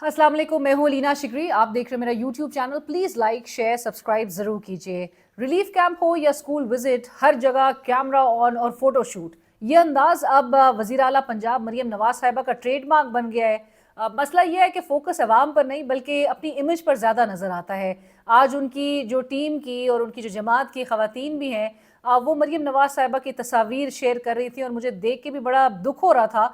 अस्सलाम वालेकुम, मैं हूँ लीना शिकरी। आप देख रहे हैं मेरा YouTube channel. Please like share subscribe ज़रूर कीजिए। रिलीफ कैंप हो या स्कूल विजिट, हर जगह कैमरा ऑन और फोटो शूट, ये अंदाज अब वज़ीर आला पंजाब मरीम नवाज साहिबा का ट्रेडमार्क बन गया है। मसला ये है कि फोकस अवाम पर नहीं बल्कि अपनी इमेज पर ज़्यादा नज़र आता है। आज उनकी जो टीम की और उनकी जो जमात की ख़वातीन भी हैं, वो मरीम नवाज साहिबा की तस्वीर शेयर कर रही थी और मुझे देख के भी बड़ा दुख हो रहा था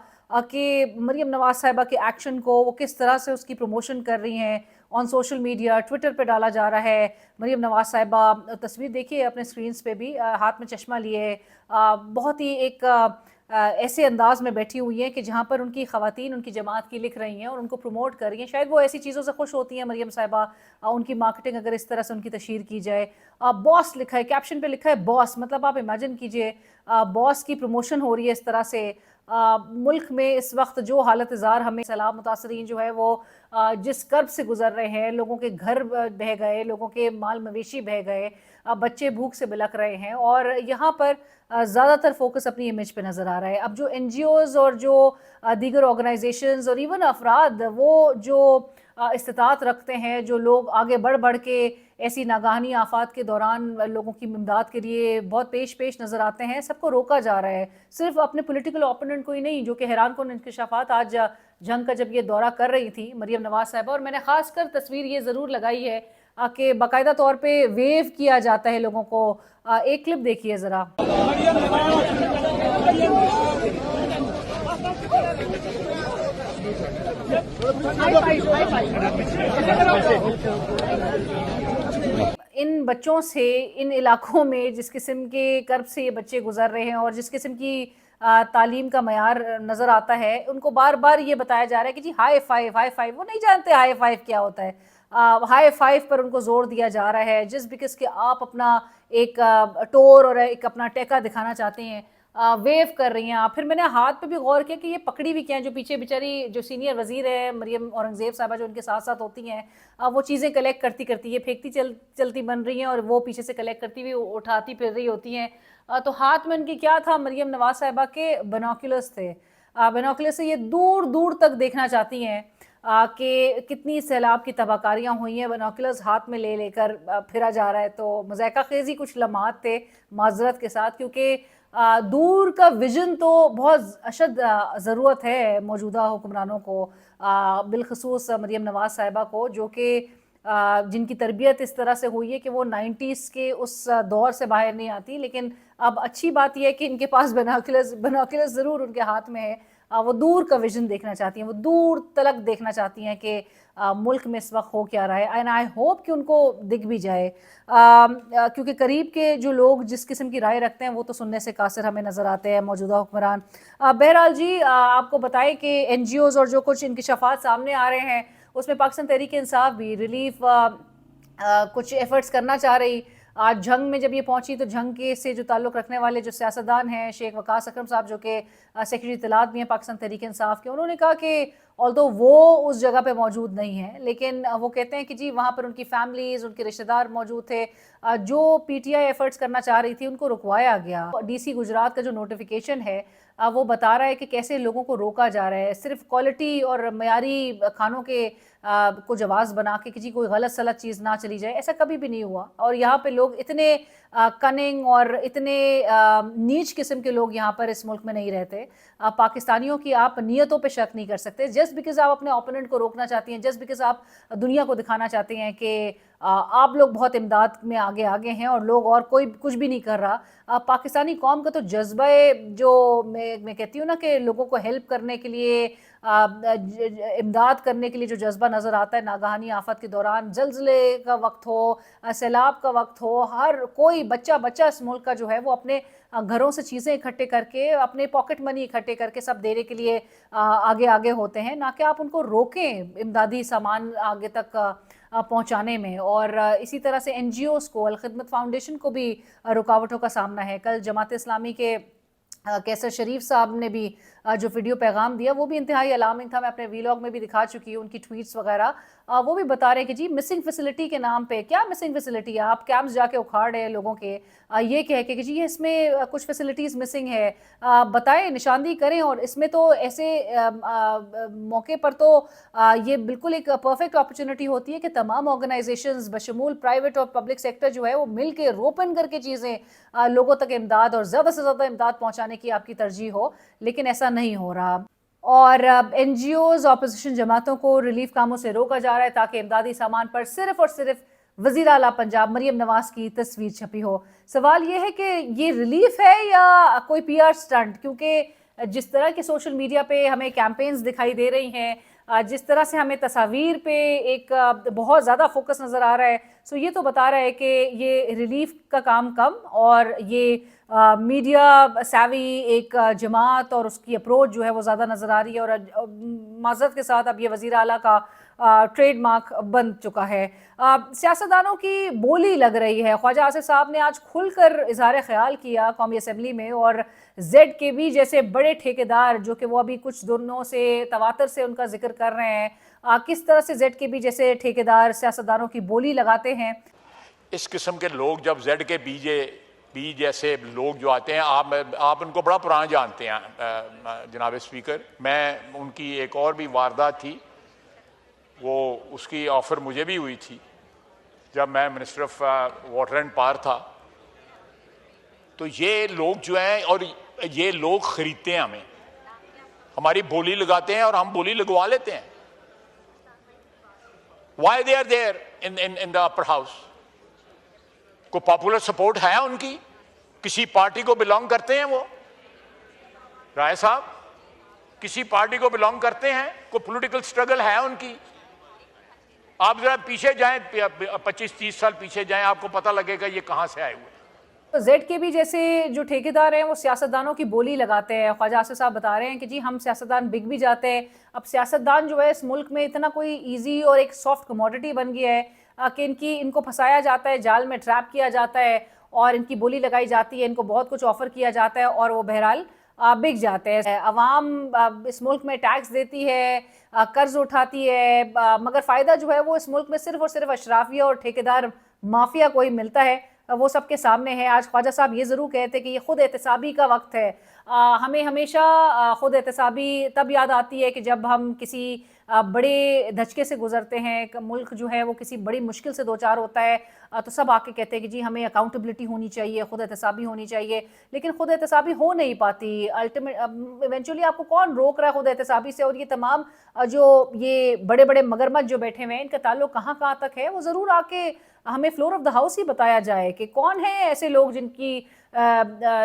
कि मरीम नवाज साहिबा के एक्शन को वो किस तरह से उसकी प्रमोशन कर रही हैं। ऑन सोशल मीडिया ट्विटर पे डाला जा रहा है। मरीम नवाज साहिबा, तस्वीर देखिए अपने स्क्रीन्स पे भी, हाथ में चश्मा लिए, बहुत ही एक ऐसे अंदाज में बैठी हुई हैं कि जहाँ पर उनकी ख़वातीन उनकी जमात की लिख रही हैं और उनको प्रमोट कर रही हैं। शायद वो ऐसी चीज़ों से खुश होती हैं मरीम साहिबा, उनकी मार्केटिंग अगर इस तरह से उनकी तशहीर की जाए। बॉस लिखा है, कैप्शन पे लिखा है बॉस, मतलब आप इमेजिन कीजिए बॉस की प्रमोशन हो रही है इस तरह से। मुल्क में इस वक्त जो हालत ज़ार हमें सैलाब मुतासरीन जो है वो जिस कर्ब से गुजर रहे हैं, लोगों के घर बह गए, लोगों के माल मवेशी बह गए, बच्चे भूख से बिलख रहे हैं और यहाँ पर ज़्यादातर फोकस अपनी इमेज पे नज़र आ रहा है। अब जो NGOs और जो दीगर ऑर्गेनाइजेशंस और इवन अफराद वो जो इस्तिताअत रखते हैं, जो लोग आगे बढ़ बढ़ के ऐसी नागानी आफात के दौरान लोगों की इमदाद के लिए बहुत पेश पेश नज़र आते हैं, सबको रोका जा रहा है। सिर्फ अपने पॉलिटिकल ओपोनेंट को ही नहीं, जो कि हैरान कुन इंकशाफात आज जंग का जब ये दौरा कर रही थी मरीम नवाज साहिबा, और मैंने खासकर तस्वीर ये ज़रूर लगाई है कि बाकायदा तौर पे वेव किया जाता है लोगों को। एक क्लिप देखिए ज़रा। इन बच्चों से, इन इलाकों में जिस किस्म के कर्ब से ये बच्चे गुजर रहे हैं और जिस किस्म की तालीम का मयार नज़र आता है, उनको बार बार ये बताया जा रहा है कि जी हाई फाइव हाई फाइव। वो नहीं जानते हाई फाइव क्या होता है। हाई फाइव पर उनको जोर दिया जा रहा है जिस बिकस के आप अपना एक टोर और एक अपना टेका दिखाना चाहते हैं। वेव कर रही हैं आप। फिर मैंने हाथ पे भी गौर किया कि ये पकड़ी हुई क्या है, जो पीछे बेचारी जो सीनियर वजीर है मरीम औरंगजेब साहबा जो उनके साथ साथ होती हैं, वो चीज़ें कलेक्ट करती करती ये फेंकती चलती बन रही हैं और वो पीछे से कलेक्ट करती हुई उठाती फिर रही होती हैं। तो हाथ में उनकी क्या था, मरीम नवाज साहिबा के बनाकुलर्स थे। बनाकुलर से ये दूर दूर तक देखना चाहती हैं कि कितनी सैलाब की तबाहकारियाँ हुई हैं। बनाकुलर्स हाथ में ले लेकर फिरा जा रहा है। तो मज़ाक़ा ख़ेज़ी कुछ लम्हात थे माज़रत के साथ, क्योंकि दूर का विजन तो बहुत अशद ज़रूरत है मौजूदा हुक्मरानों को, बिलखसूस मरीम नवाज साहिबा को, जो कि जिनकी तरबियत इस तरह से हुई है कि वो 90s के उस दौर से बाहर नहीं आती। लेकिन अब अच्छी बात यह है कि इनके पास बनाकुलर्स ज़रूर उनके हाथ में है। वो दूर का विजन देखना चाहती हैं, वो दूर तलक देखना चाहती हैं कि मुल्क में इस वक्त हो क्या रहा है। एंड आई होप कि उनको दिख भी जाए, क्योंकि करीब के जो लोग जिस किस्म की राय रखते हैं वो तो सुनने से कासिर हमें नज़र आते हैं मौजूदा हुक्मरान। बहरहाल जी, आपको बताएं कि NGOs और जो कुछ इंकशाफात सामने आ रहे हैं उसमें पाकिस्तान तहरीक इंसाफ भी रिलीफ कुछ एफर्ट्स करना चाह रही। आज झंग में जब ये पहुंची तो झंग के से जो ताल्लुक़ रखने वाले जो सियासतदान हैं, शेख वकास अकरम साहब जो कि सेक्रेटरी इत्तलात भी हैं पाकिस्तान तहरीक इंसाफ के, उन्होंने कहा कि ऑल्दो वो उस जगह पे मौजूद नहीं हैं, लेकिन वो कहते हैं कि जी वहाँ पर उनकी फैमिलीज़, उनके रिश्तेदार मौजूद थे। जो PTI एफर्ट्स करना चाह रही थी उनको रुकवाया गया। DC गुजरात का जो नोटिफिकेशन है वो बता रहा है कि कैसे लोगों को रोका जा रहा है। सिर्फ क्वालिटी और मयारी खानों के को जवाज़ बना के कि जी कोई गलत सलत चीज़ ना चली जाए, ऐसा कभी भी नहीं हुआ। और यहाँ पे लोग इतने कनिंग और इतने नीच किस्म के लोग यहाँ पर इस मुल्क में नहीं रहते। पाकिस्तानियों की आप नीयतों पे शक नहीं कर सकते। जस्ट बिकॉज आप अपने ओपोनेंट को रोकना चाहती हैं, जस्ट बिकॉज आप दुनिया को दिखाना चाहते हैं कि आप लोग बहुत इमदाद में आगे आगे हैं और लोग और कोई कुछ भी नहीं कर रहा। पाकिस्तानी कौम का तो जज्बा जो मैं कहती हूँ ना कि लोगों को हेल्प करने के लिए, इमदाद करने के लिए जो जज्बा नज़र आता है नागहानी आफत के दौरान, जल्ज़ले का वक्त हो, सैलाब का वक्त हो, हर कोई बच्चा इस मुल्क का जो है वो अपने घरों से चीज़ें इकट्ठे करके, अपने पॉकेट मनी इकट्ठे करके सब देने के लिए आगे आगे होते हैं, ना कि आप उनको रोकें इमदादी सामान आगे तक पहुंचाने में। और इसी तरह से NGOs को, अल खिदमत फाउंडेशन को भी रुकावटों का सामना है। कल जमात इस्लामी के कैसर शरीफ साहब ने भी जो वीडियो पैगाम दिया वो भी इंतहाई अलार्मिंग था। मैं अपने वीलॉग में भी दिखा चुकी हूँ उनकी ट्वीट्स वगैरह। वो भी बता रहे हैं कि जी मिसिंग फैसिलिटी के नाम पे, क्या मिसिंग फैसिलिटी है, आप कैंप्स जाके उखाड़ रहे हैं लोगों के, ये कह के कि जी इसमें कुछ फैसिलिटीज़ मिसिंग है, बताएं, निशानदेही करें। और इसमें तो ऐसे मौके पर तो ये बिल्कुल एक परफेक्ट अपॉर्चुनिटी होती है कि तमाम ऑर्गेनाइजेशंस बशमूल प्राइवेट और पब्लिक सेक्टर जो है वो मिल के रोपन करके चीज़ें लोगों तक इमदाद और ज़्यादा से ज़्यादा इमदाद पहुँचाने की आपकी तरजीह हो, लेकिन ऐसा नहीं हो रहा। और एनजीओज अपोजिशन जमातों को रिलीफ कामों से रोका जा रहा है ताकि इमदादी सामान पर सिर्फ और सिर्फ वज़ीर आला पंजाब मरियम नवाज की तस्वीर छपी हो। सवाल ये है कि ये रिलीफ है या कोई पीआर स्टंट, क्योंकि जिस तरह के सोशल मीडिया पे हमें कैंपेन्स दिखाई दे रही हैं, जिस तरह से हमें तस्वीर पे एक बहुत ज़्यादा फोकस नज़र आ रहा है, सो ये तो बता रहा है कि ये रिलीफ का काम कम और ये मीडिया सैवी एक जमात और उसकी अप्रोच जो है वो ज़्यादा नज़र आ रही है। और माज़रत के साथ अब ये वज़ीर आला का ट्रेडमार्क बन चुका है। सियासतदानों की बोली लग रही है। ख्वाजा आसिफ साहब ने आज खुलकर इजहार ख्याल किया कौमी असम्बली में, और ZKB जैसे बड़े ठेकेदार जो कि वो अभी कुछ दिनों से तवातर से उनका जिक्र कर रहे हैं, किस तरह से ZKB जैसे ठेकेदार सियासतदानों की बोली लगाते हैं। इस किस्म के लोग जब ZKB जैसे लोग जो आते हैं, आप उनको बड़ा पुराना जानते हैं जनाब स्पीकर। मैं उनकी एक और भी वारदात थी, वो उसकी ऑफ़र मुझे भी हुई थी जब मैं minister of water and power था। तो ये लोग जो हैं, और ये लोग ख़रीदते हैं हमें, हमारी बोली लगाते हैं और हम बोली लगवा लेते हैं। Why they are there in the upper house? को पॉपुलर सपोर्ट है उनकी? किसी पार्टी को बिलोंग करते हैं वो? राय साहब, किसी पार्टी को बिलोंग करते हैं? कोई पॉलिटिकल स्ट्रगल है उनकी? आप जरा पीछे जाएं, 25-30 साल पीछे जाएं, आपको पता लगेगा ये कहां से आए हुए। तो ZKB जैसे जो ठेकेदार हैं वो सियासतदानों की बोली लगाते हैं। ख्वाजा आसिफ साहब बता रहे हैं कि जी हम सियासतदान बिक भी जाते हैं। अब सियासतदान जो है इस मुल्क में इतना कोई इजी और एक सॉफ्ट कमोडिटी बन गया है कि इनको फंसाया जाता है, जाल में ट्रैप किया जाता है और इनकी बोली लगाई जाती है, इनको बहुत कुछ ऑफर किया जाता है और वो बहरहाल बिक जाते हैं। अवाम इस मुल्क में टैक्स देती है, कर्ज उठाती है, मगर फ़ायदा जो है वो इस मुल्क में सिर्फ और सिर्फ अशराफिया और ठेकेदार माफिया को ही मिलता है। वो सबके सामने है। आज ख्वाजा साहब ये ज़रूर कहते हैं कि ये खुद एहतसाबी का वक्त है। हमें हमेशा खुद एहतसाबी तब याद आती है कि जब हम किसी बड़े धचके से गुजरते हैं, मुल्क जो है वो किसी बड़ी मुश्किल से दो चार होता है, तो सब आके कहते हैं कि जी हमें अकाउंटेबिलिटी होनी चाहिए, खुद एहतसाबी होनी चाहिए, लेकिन खुद एहतसाबी हो नहीं पाती। अल्टीमेट इवेंचुअली आपको कौन रोक रहा है खुद एहतसाबी से? और ये तमाम जो ये बड़े बड़े मगरमच्छ जो बैठे हुए हैं, इनका ताल्लुक कहाँ कहाँ तक है, वो ज़रूर आके हमें फ्लोर ऑफ द हाउस ही बताया जाए कि कौन है ऐसे लोग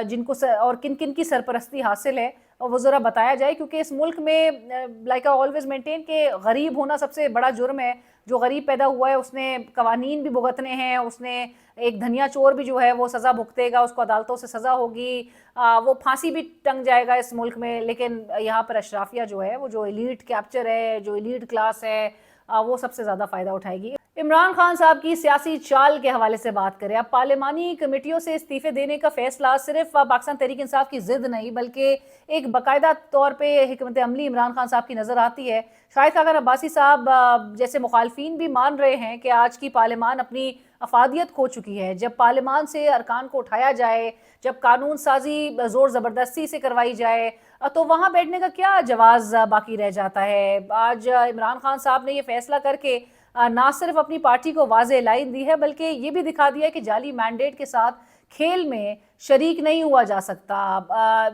जिनको और किन किन की सरपरस्ती हासिल है, और वो ज़रा बताया जाए। क्योंकि इस मुल्क में लाइक आई ऑलवेज मेंटेन के गरीब होना सबसे बड़ा जुर्म है। जो गरीब पैदा हुआ है उसने कवानीन भी भुगतने हैं, उसने एक धनिया चोर भी जो है वो सज़ा भुगतेगा, उसको अदालतों से सज़ा होगी, वो फांसी भी टंग जाएगा इस मुल्क में। लेकिन यहाँ पर अशराफिया जो है, वो जो एलीट कैप्चर है, जो एलीट क्लास है, वो सबसे ज़्यादा फ़ायदा उठाएगी। इमरान खान साहब की सियासी चाल के हवाले से बात करें। अब पार्लिमानी कमेटियों से इस्तीफे देने का फैसला सिर्फ पाकिस्तान तहरीक इंसाफ की जिद नहीं, बल्कि एक बाकायदा तौर पे हिकमत अमली इमरान खान साहब की नज़र आती है। शाहिद खान अब्बासी साहब जैसे मुखालफीन भी मान रहे हैं कि आज की पार्लिमान अपनी अफादियत खो चुकी है। जब पार्लिमान से अरकान को उठाया जाए, जब कानून साजी ज़ोर ज़बरदस्ती से करवाई जाए, तो वहाँ बैठने का क्या जवाज़ बाकी रह जाता है। आज इमरान खान साहब ने ये फैसला करके ना सिर्फ अपनी पार्टी को वाज़ेह लाइन दी है, बल्कि ये भी दिखा दिया है कि जाली मैंडेट के साथ खेल में शरीक नहीं हुआ जा सकता।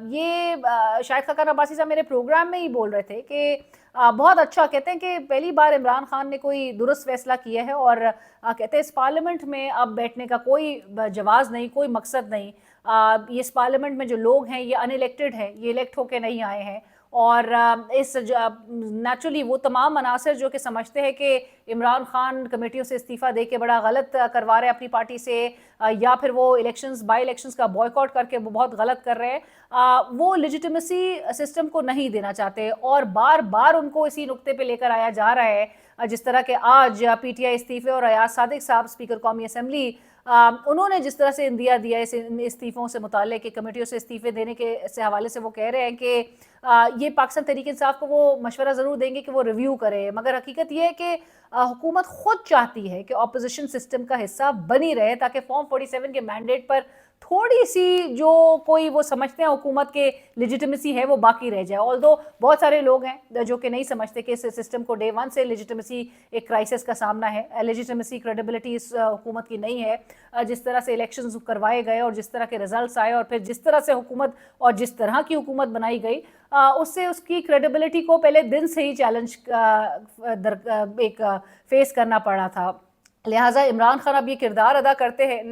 ये शाहिद खान अब्बासी साहब मेरे प्रोग्राम में ही बोल रहे थे कि बहुत अच्छा, कहते हैं कि पहली बार इमरान खान ने कोई दुरुस्त फैसला किया है, और कहते हैं इस पार्लियामेंट में अब बैठने का कोई जवाज़ नहीं, कोई मकसद नहीं। इस पार्लियामेंट में जो लोग हैं ये अनइलेक्टेड हैं, ये इलेक्ट होके नहीं आए हैं, और इस नेचुरली वो तमाम अनासर जो कि समझते हैं कि इमरान खान कमेटियों से इस्तीफ़ा दे के बड़ा गलत करवा रहे हैं अपनी पार्टी से, या फिर वो इलेक्शंस बाई इलेक्शंस का बॉयकॉट करके वो बहुत गलत कर रहे हैं, वो लेजिटिमेसी सिस्टम को नहीं देना चाहते, और बार बार उनको इसी नुक्ते पे लेकर आया जा रहा है जिस तरह के आज PTI इस्तीफे और अयाज सादिक साहब स्पीकर कौमी असम्बली उन्होंने जिस तरह से इंदिया दिया इन इस्तीफ़ों से मुताल्लिक़ कि कमेटियों से इस्तीफ़े देने के से हवाले से वो कह रहे हैं कि ये पाकिस्तान तहरीक इंसाफ को वो मशवरा ज़रूर देंगे कि वो रिव्यू करे, मगर हकीकत ये है कि हुकूमत ख़ुद चाहती है कि अपोजिशन सिस्टम का हिस्सा बनी रहे ताकि फॉर्म 47 के मैंडेट पर थोड़ी सी जो कोई वो समझते हैं हुकूमत के लेजिटिमेसी है वो बाकी रह जाए। ऑल्दो बहुत सारे लोग हैं जो कि नहीं समझते कि इस सिस्टम को डे वन से लेजिटिमेसी एक क्राइसिस का सामना है, लेजिटिमेसी क्रेडिबिलिटी इस हुकूमत की नहीं है। जिस तरह से इलेक्शंस करवाए गए और जिस तरह के रिजल्ट्स आए और फिर जिस तरह से हुकूमत और जिस तरह की हुकूमत बनाई गई उससे उसकी क्रेडिबिलिटी को पहले दिन से ही चैलेंज फेस करना पड़ा था। लिहाजा इमरान खान अब ये किरदार अदा करते हैं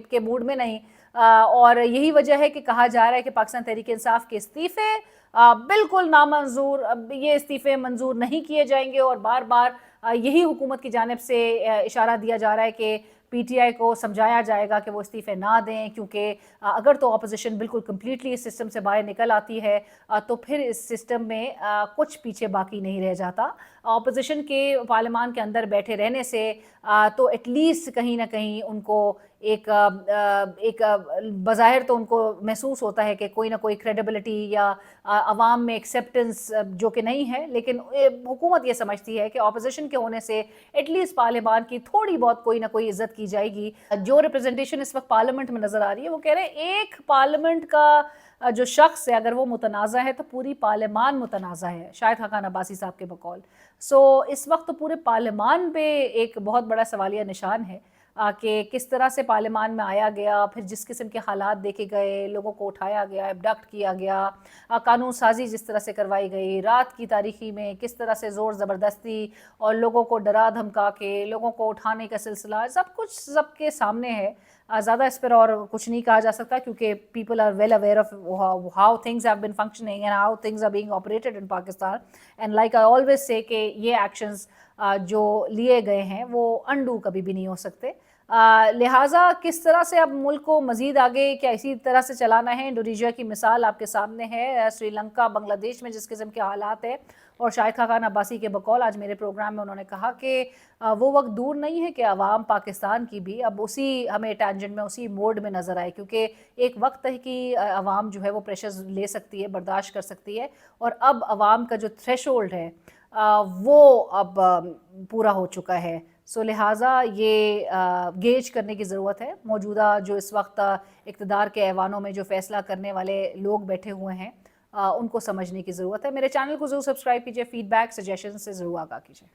के मूड में नहीं, और यही वजह है कि कहा जा रहा है कि पाकिस्तान तहरीक इंसाफ के इस्तीफ़े बिल्कुल नामंजूर, अब ये इस्तीफ़े मंजूर नहीं किए जाएंगे और बार बार यही हुकूमत की जानिब से इशारा दिया जा रहा है कि PTI को समझाया जाएगा कि वो इस्तीफ़े ना दें, क्योंकि अगर तो अपोजिशन बिल्कुल कम्प्लीटली इस सिस्टम से बाहर निकल आती है तो फिर इस सिस्टम में कुछ पीछे बाकी नहीं रह जाता। अपोजिशन के पार्लियामान के अंदर बैठे रहने से तो एटलीस्ट कहीं ना कहीं उनको एक बज़ाहिर तो उनको महसूस होता है कि कोई ना कोई क्रेडिबिलिटी या अवाम में एक्सेप्टेंस जो कि नहीं है, लेकिन हुकूमत ये समझती है कि अपोजिशन के होने से एटलीस्ट पार्लियामान की थोड़ी बहुत कोई ना कोई इज्जत की जाएगी। जो रिप्रेजेंटेशन इस वक्त पार्लियामेंट में नज़र आ रही है वो कह रहे हैं एक पार्लियामेंट का जो शख्स है अगर वो मुतनाज़ा है तो पूरी पार्लियामान मुतनाज़ा है, शाहिद खाकान अब्बासी साहब के बकौल। सो इस वक्त तो पूरे पार्लियामान पे एक बहुत बड़ा सवालिया निशान है कि किस तरह से पार्लियामान में आया गया, फिर जिस किस्म के हालात देखे गए, लोगों को उठाया गया, एबडक्ट किया गया, कानून साजी जिस तरह से करवाई गई, रात की तारीखी में किस तरह से ज़ोर ज़बरदस्ती और लोगों को डरा धमका के लोगों को उठाने का सिलसिला, सब कुछ सबके सामने है। ज़्यादा इस पर और कुछ नहीं कहा जा सकता क्योंकि people are well aware of how things have been functioning and how things are being operated in Pakistan. And like I always say कि ये एक्शंस जो लिए गए हैं वो अंडू कभी भी नहीं हो सकते। लिहाजा किस तरह से अब मुल्क को मज़ीद आगे क्या इसी तरह से चलाना है, इंडोनेशिया की मिसाल आपके सामने है, श्रीलंका बांग्लादेश में जिस किस्म के हालात है, और शाहिद खाकान अब्बासी के बकौल आज मेरे प्रोग्राम में उन्होंने कहा कि वो वक्त दूर नहीं है कि अवाम पाकिस्तान की भी अब उसी हमें टेंजेंट में उसी मोड में नज़र आए, क्योंकि एक वक्त है कि अवाम जो है वो प्रेशर्स ले सकती है, बर्दाश्त कर सकती है, और अब अवाम का जो थ्रेशोल्ड है वो अब पूरा हो चुका है। सो लिहाजा ये गेज करने की ज़रूरत है मौजूदा जो इस वक्त इक़्तिदार के ऐवानों में जो फ़ैसला करने वाले लोग बैठे हुए हैं उनको समझने की ज़रूरत है। मेरे चैनल को ज़रूर सब्सक्राइब कीजिए, फ़ीडबैक सजेशन से ज़रूर आगाह कीजिए।